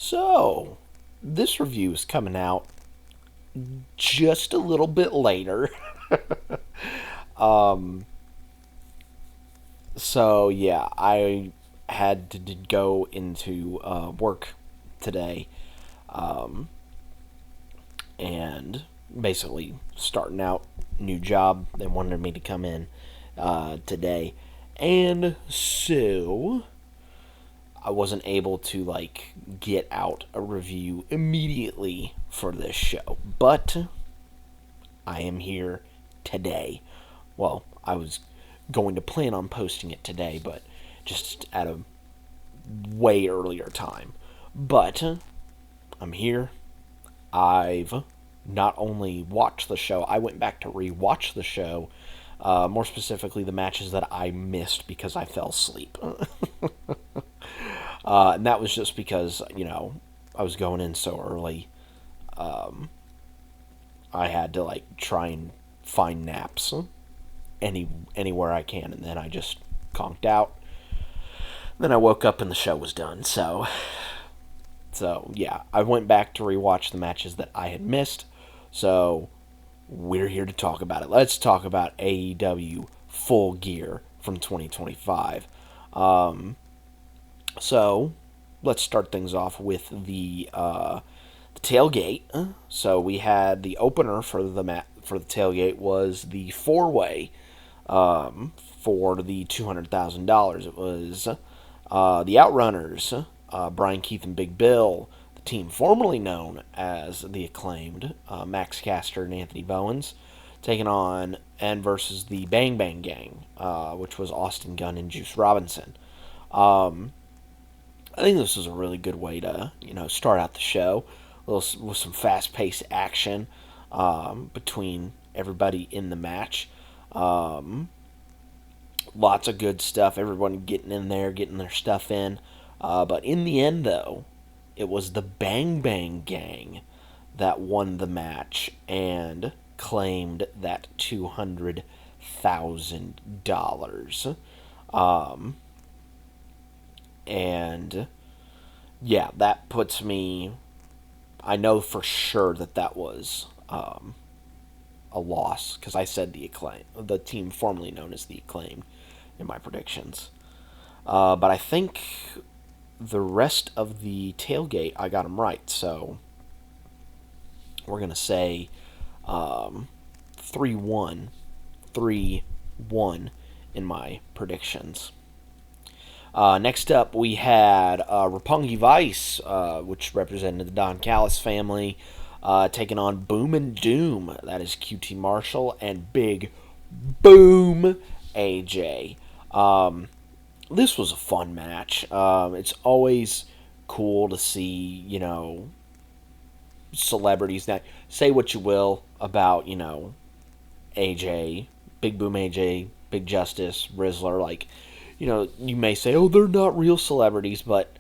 So, this review is coming out just a little bit later. um, yeah, I had to go into work today, um, and basically starting out new job. They wanted me to come in today, and so I wasn't able to get out a review immediately for this show, but I am here today. Well, I was going to plan on posting it today, but just at a way earlier time. But I'm here. I've not only watched the show, I went back to rewatch the show. More specifically, the matches that I missed because I fell asleep. And that was just because, I was going in so early. I had to, try and find naps anywhere I can, and then I just conked out. Then I woke up and the show was done, so yeah, I went back to rewatch the matches that I had missed, so we're here to talk about it. Let's talk about AEW Full Gear from 2025. So, let's start things off with the tailgate. So we had the opener for the tailgate was the 4-way for the $200,000. It was the Outrunners, Brian Keith and Big Bill, the team formerly known as the Acclaimed, Max Caster and Anthony Bowens, taking on and versus the Bang Bang Gang, which was Austin Gunn and Juice Robinson. I think this was a really good way to, start out the show with some fast-paced action between everybody in the match. Lots of good stuff. Everyone getting in there, getting their stuff in. But in the end, though, it was the Bang Bang Gang that won the match and claimed that $200,000. And yeah, that puts me. I know for sure that was a loss because I said the team formerly known as the Acclaimed, in my predictions. But I think the rest of the tailgate I got them right, so we're gonna say 3-1, 3-1 in my predictions. Next up, we had Roppongi Vice, which represented the Don Callis family, taking on Boom and Doom. That is QT Marshall and Big Boom AJ. This was a fun match. It's always cool to see, celebrities. Now, say what you will about, AJ, Big Boom AJ, Big Justice, Rizzler, you may say, oh, they're not real celebrities, but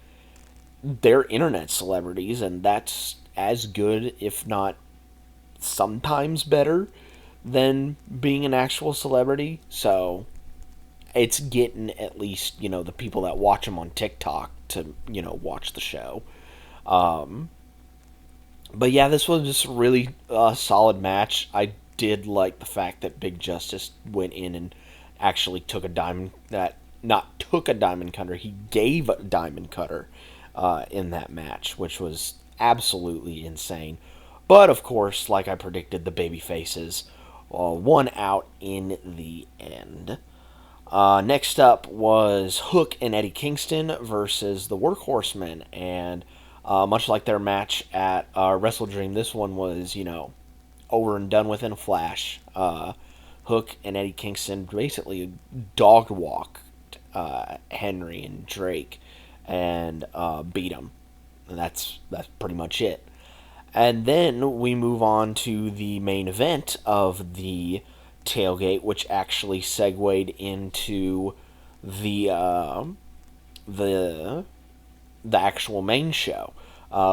they're internet celebrities, and that's as good, if not sometimes better, than being an actual celebrity. So it's getting at least, the people that watch them on TikTok to, watch the show. But yeah, this was just a really solid match. I did like the fact that Big Justice went in and actually took a diamond cutter. He gave a diamond cutter in that match, which was absolutely insane. But of course, like I predicted, the baby faces won out in the end. Next up was Hook and Eddie Kingston versus the Workhorsemen, and much like their match at Wrestle Dream, this one was over and done with in a flash. Hook and Eddie Kingston basically dog walked Henry and Drake and beat him. And that's pretty much it. And then we move on to the main event of the tailgate, which actually segued into the actual main show,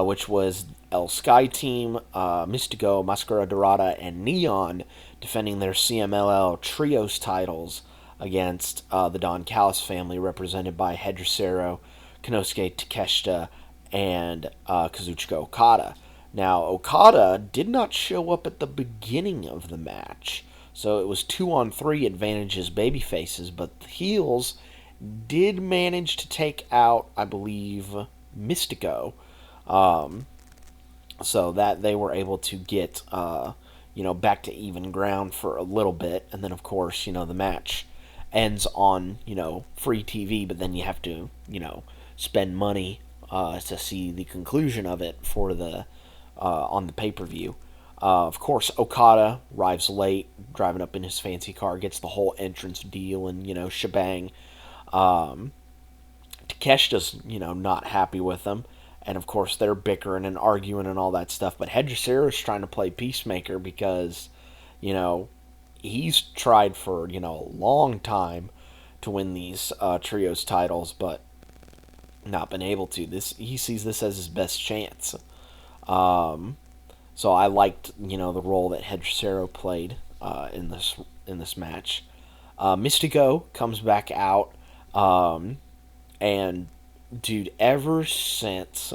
which was El Sky Team, Mystico, Mascara Dorada, and Neon defending their CMLL Trios titles against the Don Callis family, represented by Hedricero, Konosuke Takeshita, and Kazuchika Okada. Now, Okada did not show up at the beginning of the match, so it was 2-on-3 advantages babyfaces, but the heels did manage to take out, I believe, Mystico, so that they were able to get, back to even ground for a little bit, and then, of course, the match ends on, free TV, but then you have to, spend money to see the conclusion of it for the on the pay-per-view. Of course, Okada arrives late, driving up in his fancy car, gets the whole entrance deal and, shebang. Takeshita's, not happy with them. And, of course, they're bickering and arguing and all that stuff. But Hedgesera's trying to play peacemaker because, he's tried for, a long time to win these trios titles, but not been able to. He sees this as his best chance. So I liked, the role that Hedgesera played in this match. Mystico comes back out, and dude, ever since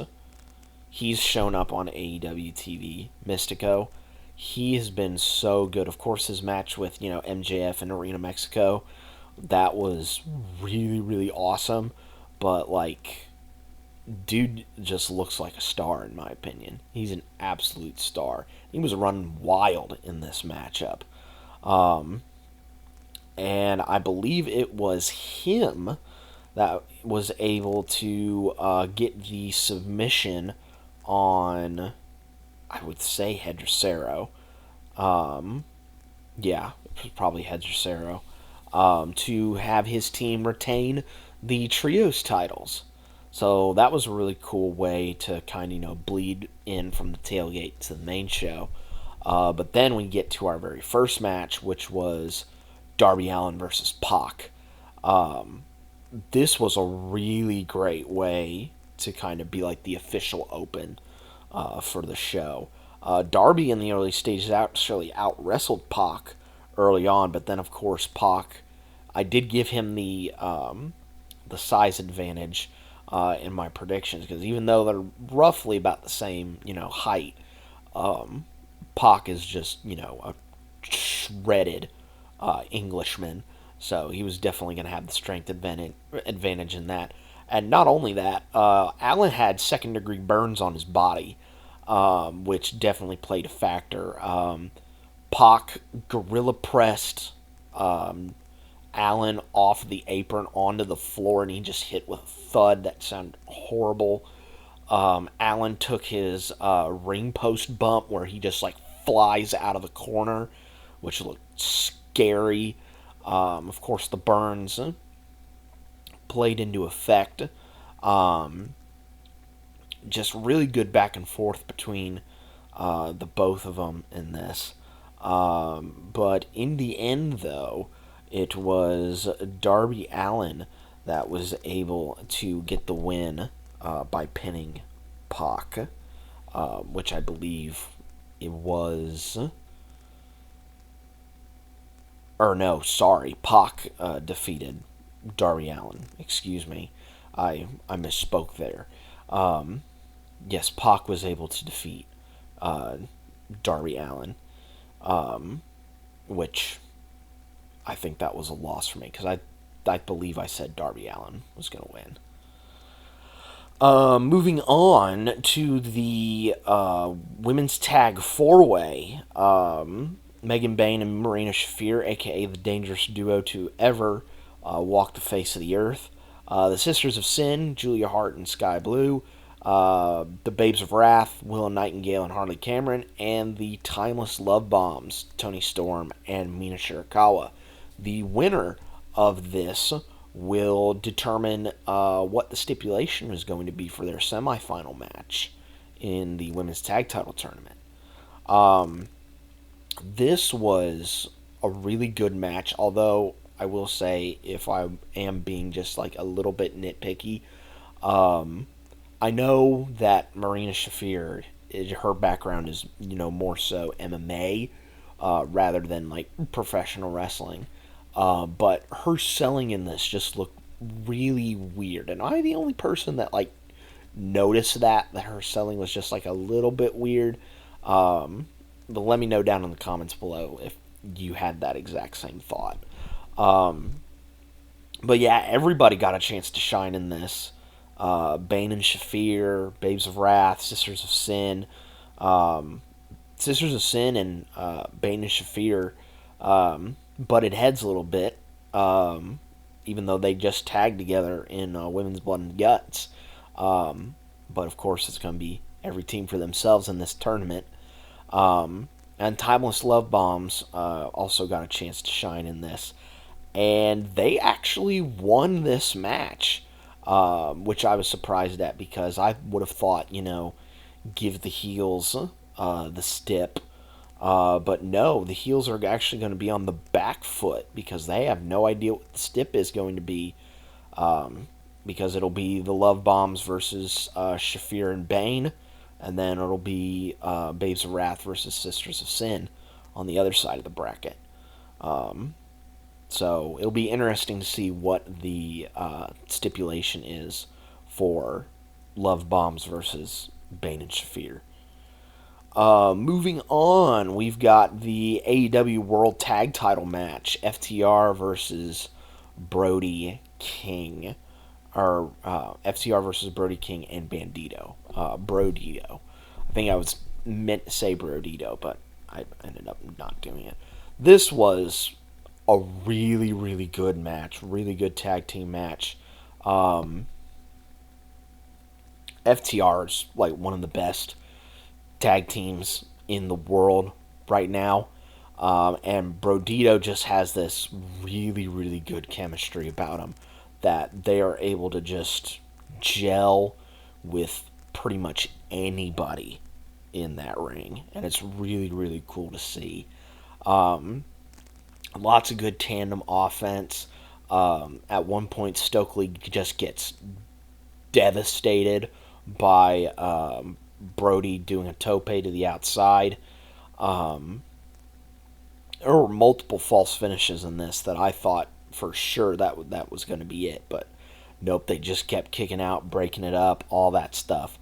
he's shown up on AEW TV, Mystico, he has been so good. Of course, his match with MJF in Arena Mexico, that was really, really awesome. But dude just looks like a star in my opinion. He's an absolute star. He was running wild in this matchup. And I believe it was him that was able to get the submission on, I would say, Hedgesera. Yeah, it was probably Hedgesera. To have his team retain the trios titles. So that was a really cool way to kind of, bleed in from the tailgate to the main show. But then we get to our very first match, which was Darby Allin versus Pac. This was a really great way to kind of be like the official open for the show. Darby in the early stages actually out-wrestled Pac early on, but then, of course, Pac, I did give him the size advantage in my predictions, because even though they're roughly about the same, height, Pac is just, a shredded Englishman, so he was definitely going to have the strength advantage in that. And not only that, Allin had second-degree burns on his body, which definitely played a factor. Pac gorilla pressed Allin off the apron onto the floor, and he just hit with a thud that sounded horrible. Allin took his ring post bump where he just flies out of the corner, which looked scary. Of course, the burns played into effect. Just really good back and forth between the both of them in this. But in the end, though, it was Darby Allin that was able to get the win by pinning Pac, which I believe it was... Or no, sorry, Pac defeated Darby Allin. Excuse me, I misspoke there. Yes, Pac was able to defeat Darby Allin, which I think that was a loss for me, because I believe I said Darby Allin was going to win. Moving on to the women's tag 4-way, Megan Bayne and Marina Shafir, a.k.a. the dangerous duo to ever walk the face of the earth. The Sisters of Sin, Julia Hart and Sky Blue. The Babes of Wrath, Willow Nightingale and Harley Cameron. And the Timeless Love Bombs, Toni Storm and Mina Shirakawa. The winner of this will determine what the stipulation is going to be for their semifinal match in the women's tag title tournament. This was a really good match, although I will say, if I am being just a little bit nitpicky, I know that Marina Shafir, her background is, more so MMA rather than professional wrestling. But her selling in this just looked really weird. And am I the only person that notice that her selling was just like a little bit weird. But let me know down in the comments below if you had that exact same thought. But yeah, everybody got a chance to shine in this. Bane and Shafir, Babes of Wrath, Sisters of Sin. Sisters of Sin and Bane and Shafir butted heads a little bit, even though they just tagged together in Women's Blood and Guts. But of course, it's going to be every team for themselves in this tournament. And Timeless Love Bombs also got a chance to shine in this. And they actually won this match, which I was surprised at because I would have thought, give the heels the stip. But no, the heels are actually going to be on the back foot because they have no idea what the stip is going to be. Because it'll be the Love Bombs versus Shafir and Bane. And then it'll be Babes of Wrath versus Sisters of Sin on the other side of the bracket. So it'll be interesting to see what the stipulation is for Love Bombs versus Bane and Shafir. Moving on, we've got the AEW World Tag Title match, FTR versus Brody King. Or FTR versus Brody King and Bandito. Brodito. I think I was meant to say Brodito, but I ended up not doing it. This was a really, really good match. Really good tag team match. FTR is like one of the best tag teams in the world right now. And Brodito just has this really, really good chemistry about him that they are able to just gel with pretty much anybody in that ring. And it's really, really cool to see. Lots of good tandem offense. At one point, Stokely just gets devastated by Brody doing a tope to the outside. There were multiple false finishes in this that I thought for sure that was going to be it, but nope, they just kept kicking out, breaking it up, all that stuff,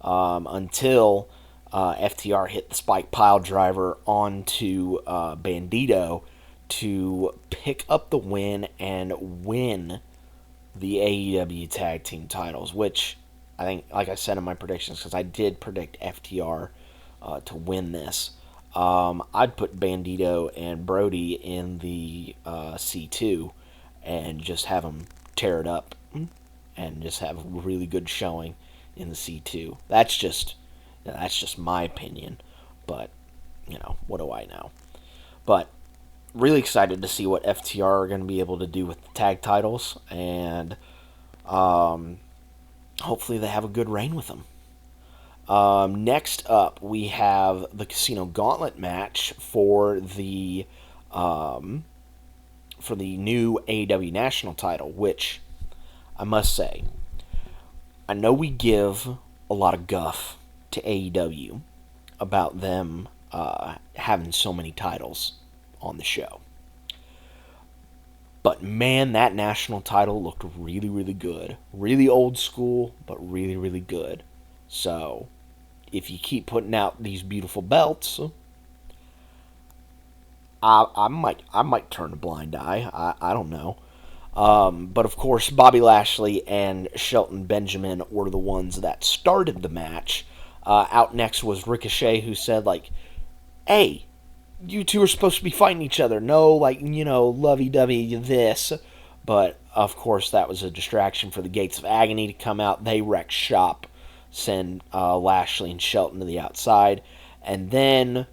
until FTR hit the spike pile driver onto Bandito to pick up the win and win the AEW Tag Team titles, which I think, like I said in my predictions, because I did predict FTR to win this, I'd put Bandito and Brody in the C2 and just have them tear it up and just have a really good showing in the C2. That's just my opinion, but what do I know? But really excited to see what FTR are going to be able to do with the tag titles, and hopefully they have a good reign with them. Next up, we have the Casino Gauntlet match for the new AEW National title, which I must say, I know we give a lot of guff to AEW about them having so many titles on the show. But man, that national title looked really, really good. Really old school, but really, really good. So, if you keep putting out these beautiful belts, I might turn a blind eye. I don't know. But of course, Bobby Lashley and Shelton Benjamin were the ones that started the match. Out next was Ricochet, who said, hey, you two are supposed to be fighting each other. No, lovey-dovey this. But, of course, that was a distraction for the Gates of Agony to come out. They wreck shop, send Lashley and Shelton to the outside. And then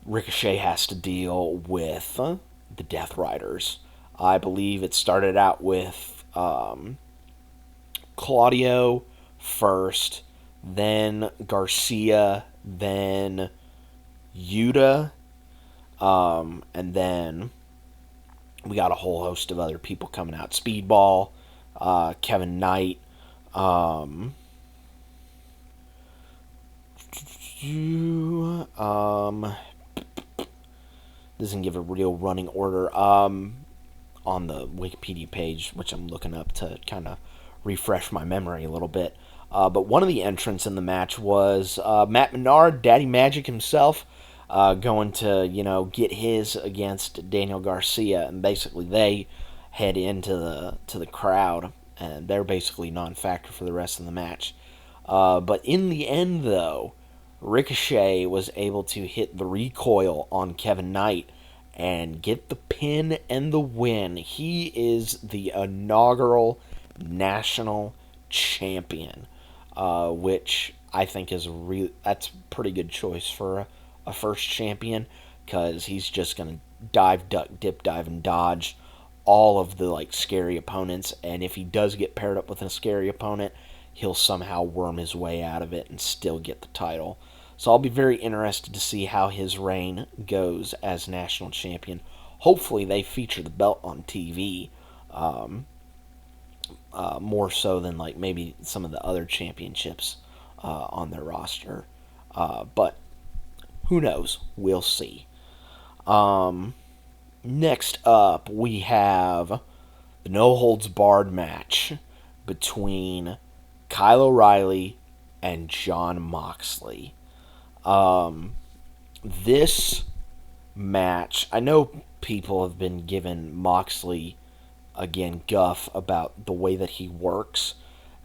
Ricochet has to deal with the Death Riders. I believe it started out with Claudio first, then Garcia, then Yuta, and then we got a whole host of other people coming out. Speedball, Kevin Knight, doesn't give a real running order on the Wikipedia page, which I'm looking up to kind of refresh my memory a little bit. But one of the entrants in the match was Matt Menard, Daddy Magic himself, going to get his against Daniel Garcia, and basically they head into the crowd, and they're basically non-factor for the rest of the match. But in the end, though, Ricochet was able to hit the recoil on Kevin Knight and get the pin and the win. He is the inaugural national champion, which I think is that's a pretty good choice for a first champion, because he's just gonna dive, duck, dip, dive, and dodge all of the scary opponents. And if he does get paired up with a scary opponent, he'll somehow worm his way out of it and still get the title. So I'll be very interested to see how his reign goes as national champion. Hopefully they feature the belt on TV, more so than maybe some of the other championships on their roster. But who knows? We'll see. Next up, we have the No Holds Barred match between Kyle O'Reilly and Jon Moxley. This match, I know people have been giving Moxley, again, guff about the way that he works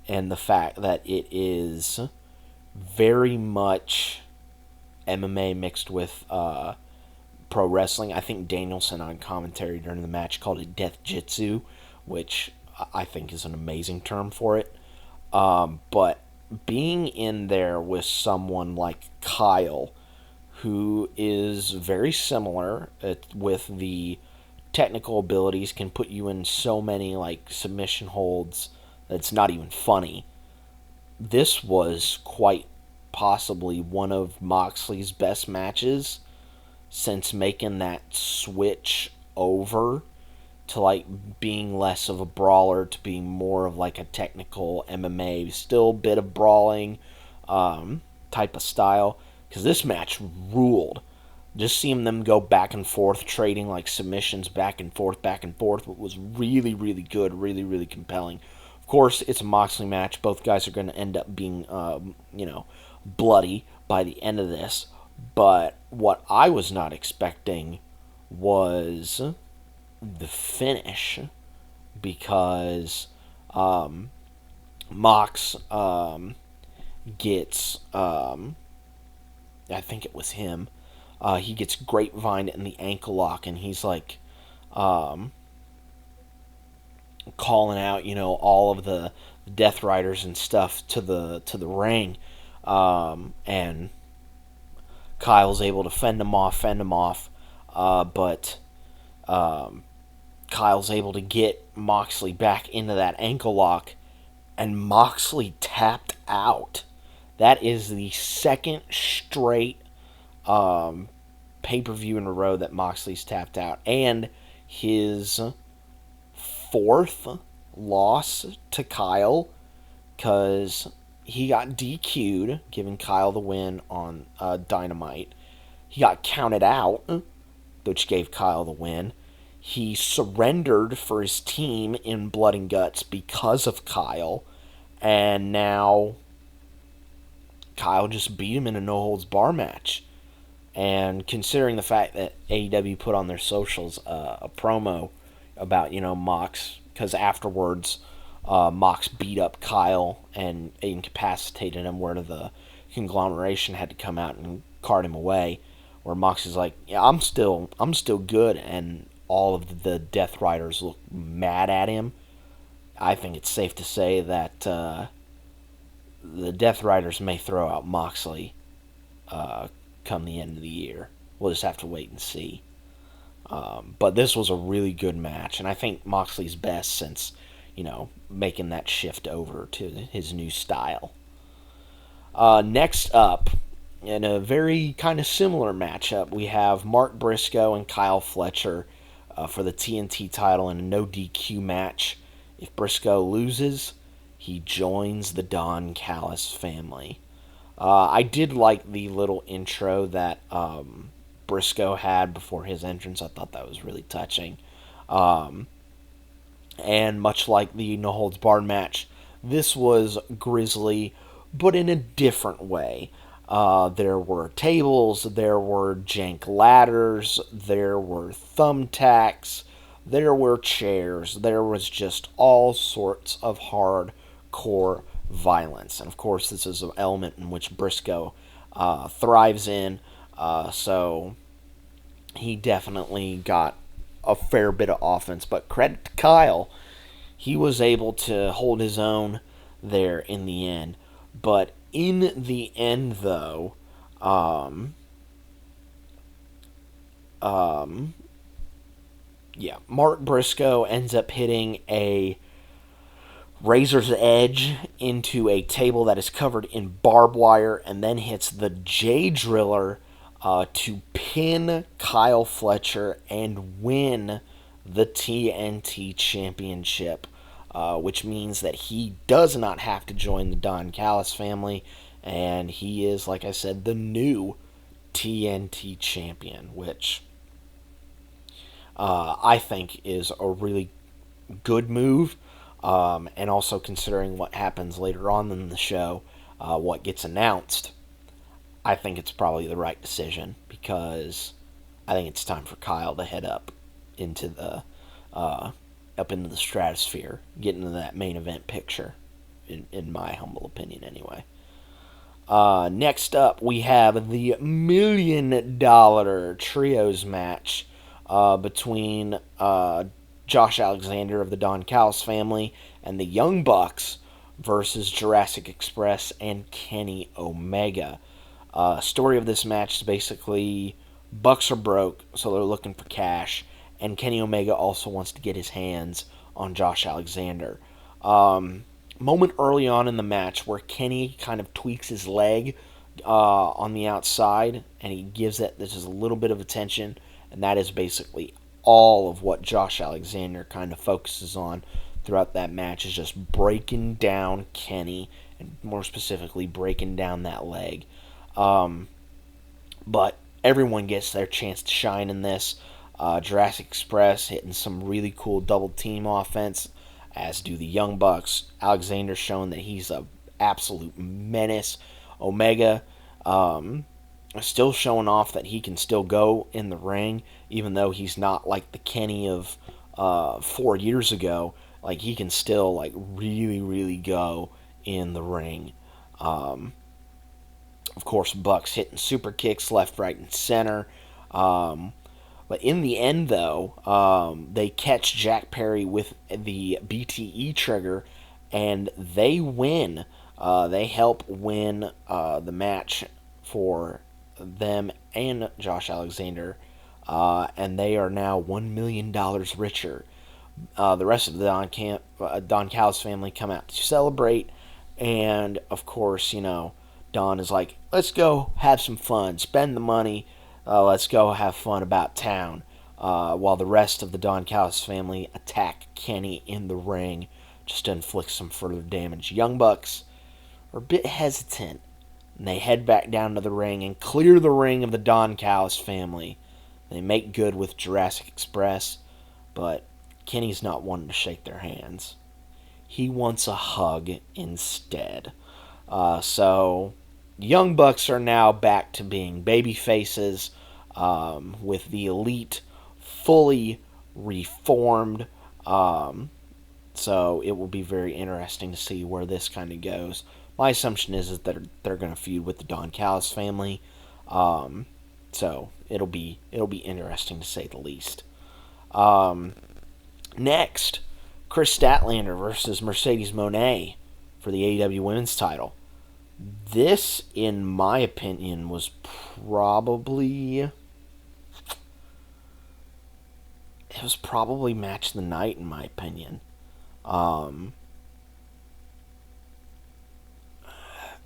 and the fact that it is very much MMA mixed with pro wrestling. I think Danielson on commentary during the match called it Death Jitsu, which I think is an amazing term for it. But being in there with someone like Kyle, who is very similar with the technical abilities, can put you in so many submission holds that's not even funny. This was quite possibly one of Moxley's best matches since making that switch over to being less of a brawler to being more of a technical MMA, still a bit of brawling type of style, because this match ruled. Just seeing them go back and forth, trading submissions back and forth, was really, really good, really, really compelling. Of course, it's a Moxley match. Both guys are going to end up being, bloody by the end of this. But what I was not expecting was the finish, because Mox gets, I think it was him, he gets grapevine in the ankle lock, and he's calling out, all of the Death Riders and stuff to the ring, and Kyle's able to fend him off, but Kyle's able to get Moxley back into that ankle lock, and Moxley tapped out. That is the second straight pay-per-view in a row that Moxley's tapped out, and his fourth loss to Kyle, because he got DQ'd, giving Kyle the win on Dynamite. He got counted out, which gave Kyle the win. He surrendered for his team in Blood and Guts because of Kyle, and now Kyle just beat him in a no-holds-bar match. And considering the fact that AEW put on their socials a promo about, Mox, because afterwards Mox beat up Kyle and incapacitated him, where the conglomeration had to come out and cart him away, where Mox is like, yeah, I'm still good, and all of the Death Riders look mad at him. I think it's safe to say that the Death Riders may throw out Moxley come the end of the year. We'll just have to wait and see. But this was a really good match, and I think Moxley's best since, making that shift over to his new style. Next up, in a very kind of similar matchup, we have Mark Briscoe and Kylefletcher for the TNT title in a no DQ match. If Briscoe loses, he joins the Don Callis family. I did like the little intro that Briscoe had before his entrance. I thought that was really touching. And much like the No Holds Barred match, This was grisly, but in a different way. There were tables, there were jank ladders, there were thumbtacks, there were chairs, there was just all sorts of hardcore violence. And of course, this is an element in which Briscoe thrives in, so he definitely got a fair bit of offense. But credit to Kyle, he was able to hold his own there in the end. But in the end, though, Mark Briscoe ends up hitting a razor's edge into a table that is covered in barbed wire, and then hits the J Driller to pin Kylefletcher and win the TNT Championship, which means that he does not have to join the Don Callis family, and he is, like I said, the new TNT Champion, which I think is a really good move, and also considering what happens later on in the show, what gets announced, I think it's probably the right decision, because I think it's time for Kyle to head up into the stratosphere, get into that main event picture, in my humble opinion anyway. Next up, we have the $1 million trios match between Josh Alexander of the Don Callis family and the Young Bucks versus Jurassic Express and Kenny Omega. Story of this match is basically Bucks are broke, so they're looking for cash, and Kenny Omega also wants to get his hands on Josh Alexander. Moment early on in the match where Kenny kind of tweaks his leg on the outside, and he gives it just a little bit of attention, and that is basically all of what Josh Alexander kind of focuses on throughout that match, is just breaking down Kenny, and more specifically breaking down that leg. But everyone gets their chance to shine in this. Jurassic Express hitting some really cool double team offense, as do the Young Bucks. Alexander showing that he's an absolute menace. Omega still showing off that he can still go in the ring, even though he's not like the Kenny of 4 years ago. Like, he can still really, really go in the ring. Of course, Bucks hitting super kicks left, right, and center. But in the end, though, they catch Jackperry with the BTE trigger, and they win. They help win the match for them and Josh Alexander, and they are now $1 million richer. The rest of the Don Callis family come out to celebrate, and of course, Don is like, let's go have some fun, spend the money, let's go have fun about town, while the rest of the Don Callis family attack Kenny in the ring just to inflict some further damage. Young Bucks are a bit hesitant, and they head back down to the ring and clear the ring of the Don Callis family. They make good with Jurassic Express, but Kenny's not wanting to shake their hands. He wants a hug instead. So Young Bucks are now back to being baby faces, with the Elite fully reformed. So it will be very interesting to see where this kind of goes. My assumption is that they're going to feud with the Don Callis family. So it'll be interesting to say the least. Next, Krisstatlander versus Mercedesmone for the AEW Women's title. This, in my opinion, was probably match of the night, in my opinion.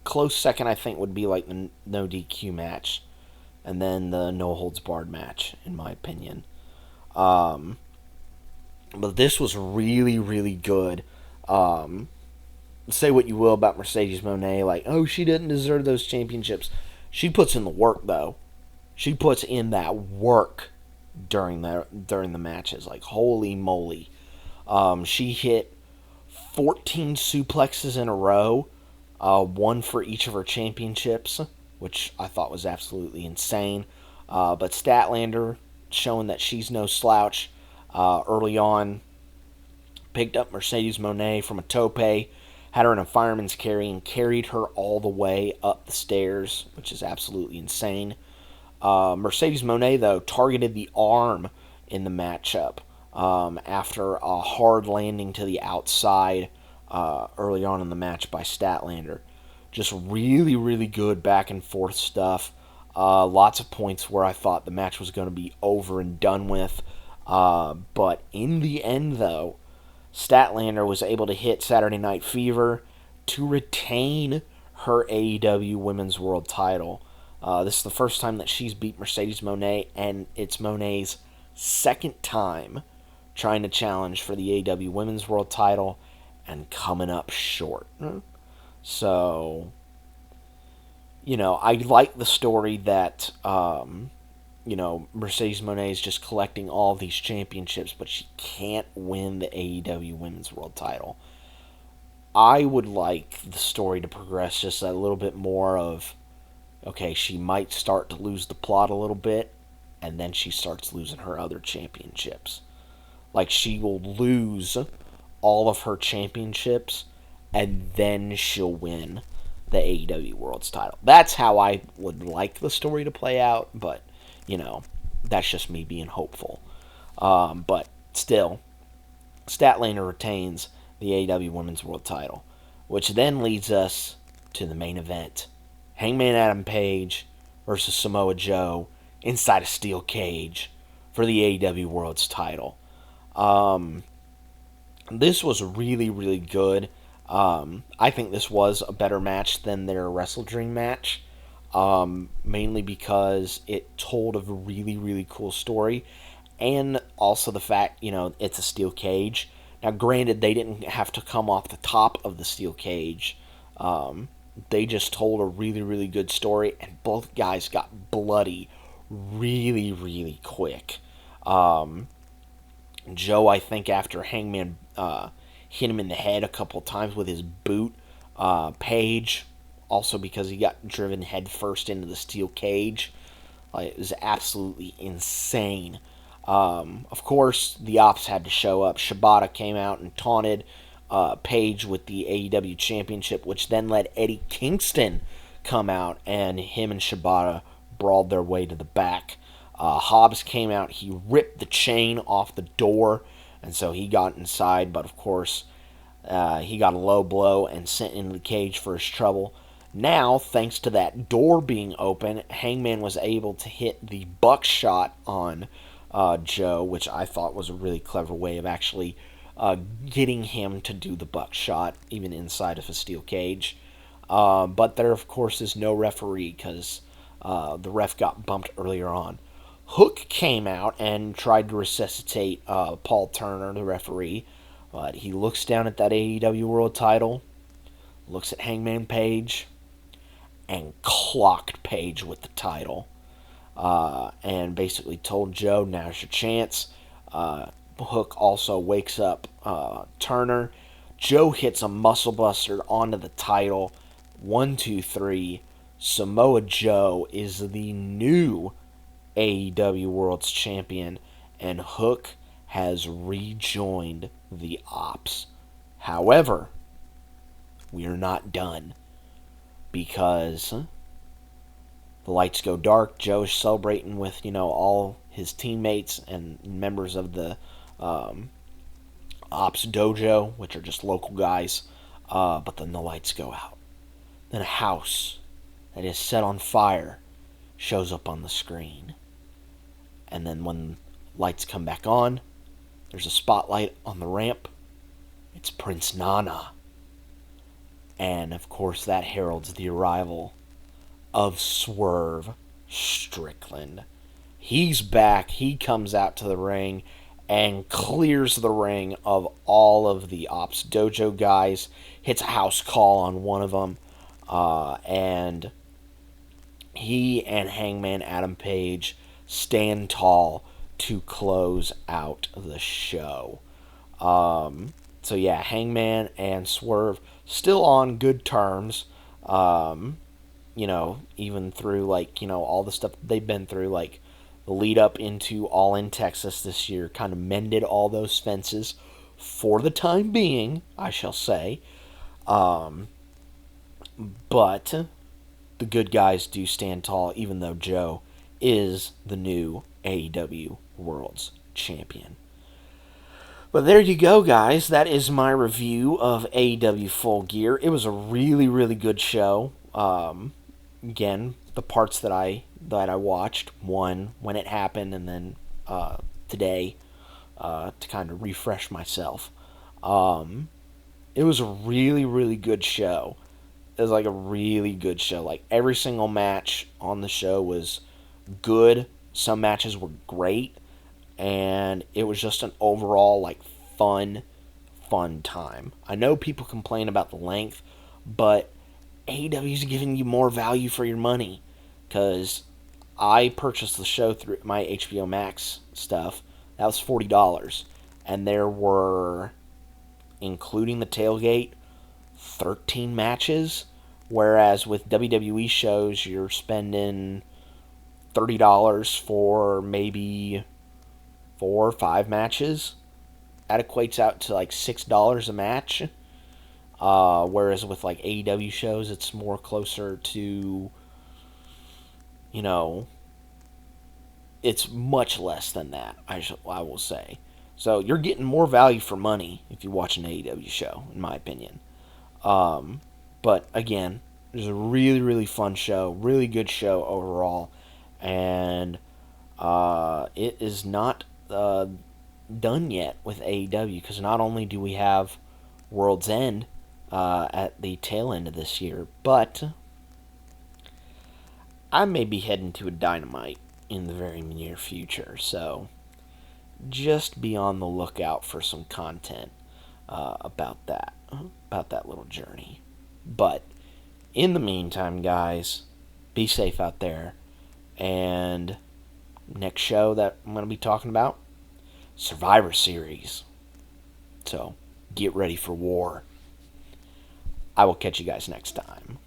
Close second, I think, would be like the no DQ match, and then the no holds barred match, in my opinion. But this was really, really good. Say what you will about Mercedesmone, she didn't deserve those championships. She puts in the work, though. She puts in that work during the matches. Holy moly. She hit 14 suplexes in a row, one for each of her championships, which I thought was absolutely insane. But Statlander, showing that she's no slouch early on, picked up Mercedesmone from a tope, had her in a fireman's carry, and carried her all the way up the stairs, which is absolutely insane. Mercedesmone, though, targeted the arm in the matchup after a hard landing to the outside early on in the match by Statlander. Just really, really good back and forth stuff. Lots of points where I thought the match was going to be over and done with. But in the end, though, Statlander was able to hit Saturday Night Fever to retain her AEW Women's World title. This is the first time that she's beat Mercedesmone, and it's Mone's second time trying to challenge for the AEW Women's World title and coming up short. So, I like the story that, Mercedesmone is just collecting all these championships, but she can't win the AEW Women's World title. I would like the story to progress just a little bit more of, okay, she might start to lose the plot a little bit, and then she starts losing her other championships. Like, she will lose all of her championships, and then she'll win the AEW World's title. That's how I would like the story to play out, but, that's just me being hopeful. But still, Statlander retains the AEW Women's World title, which then leads us to the main event. Hangman Adam Page versus Samoa Joe inside a steel cage for the AEW World's title. This was really, really good. I think this was a better match than their Wrestle Dream match, mainly because it told a really, really cool story, and also the fact, it's a steel cage. Now, granted, they didn't have to come off the top of the steel cage. They just told a really, really good story, and both guys got bloody really, really quick. Joe, I think, after Hangman hit him in the head a couple times with his boot. Page, also because he got driven head first into the steel cage. It was absolutely insane. Of course, the Ops had to show up. Shibata came out and taunted Page with the AEW Championship, which then let Eddie Kingston come out, and him and Shibata brawled their way to the back. Hobbs came out. He ripped the chain off the door, and so he got inside, but of course, he got a low blow and sent into the cage for his trouble. Now, thanks to that door being open, Hangman was able to hit the buckshot on Joe, which I thought was a really clever way of actually getting him to do the buckshot, even inside of a steel cage. But there, of course, is no referee because the ref got bumped earlier on. Hook came out and tried to resuscitate Paul Turner, the referee, but he looks down at that AEW World title, looks at Hangman Page, and clocked Page with the title. And basically told Joe, now's your chance. Hook also wakes up Turner. Joe hits a muscle buster onto the title. 1, 2, 3. Samoa Joe is the new AEW World's Champion, and Hook has rejoined the Ops. However, we are not done, because the lights go dark. Joe's celebrating with, all his teammates and members of the Ops Dojo, which are just local guys, but then the lights go out. Then a house that is set on fire shows up on the screen. And then when lights come back on, there's a spotlight on the ramp. It's Prince Nana. And, of course, that heralds the arrival of Swerve Strickland. He's back. He comes out to the ring and clears the ring of all of the Ops Dojo guys. Hits a house call on one of them. And he and Hangman Adam Page stand tall to close out the show. So yeah, Hangman and Swerve still on good terms. Even through all the stuff they've been through, like the lead up into All In Texas this year, kind of mended all those fences for the time being, I shall say. But the good guys do stand tall, even though Joe is the new AEW World's Champion. But there you go, guys. That is my review of AEW Full Gear. It was a really, really good show. Again, the parts that I watched, one when it happened, and then today to kind of refresh myself. It was a really, really good show. It was like a really good show. Like every single match on the show was good. Some matches were great, and it was just an overall fun time. I know people complain about the length, but AEW is giving you more value for your money, because I purchased the show through my HBO Max stuff. That was $40, and there were, including the tailgate, 13 matches, whereas with WWE shows you're spending $30 for maybe 4 or 5 matches. That equates out to $6 a match. Whereas with AEW shows, it's more closer to, it's much less than that, I will say. So you're getting more value for money if you watch an AEW show, in my opinion. But again, it was a really, really fun show, really good show overall, and it is not done yet with AEW, because not only do we have World's End at the tail end of this year, but I may be heading to a Dynamite in the very near future, so just be on the lookout for some content about that little journey. But in the meantime, guys, be safe out there, and next show that I'm going to be talking about, Survivor Series. So get ready for war. I will catch you guys next time.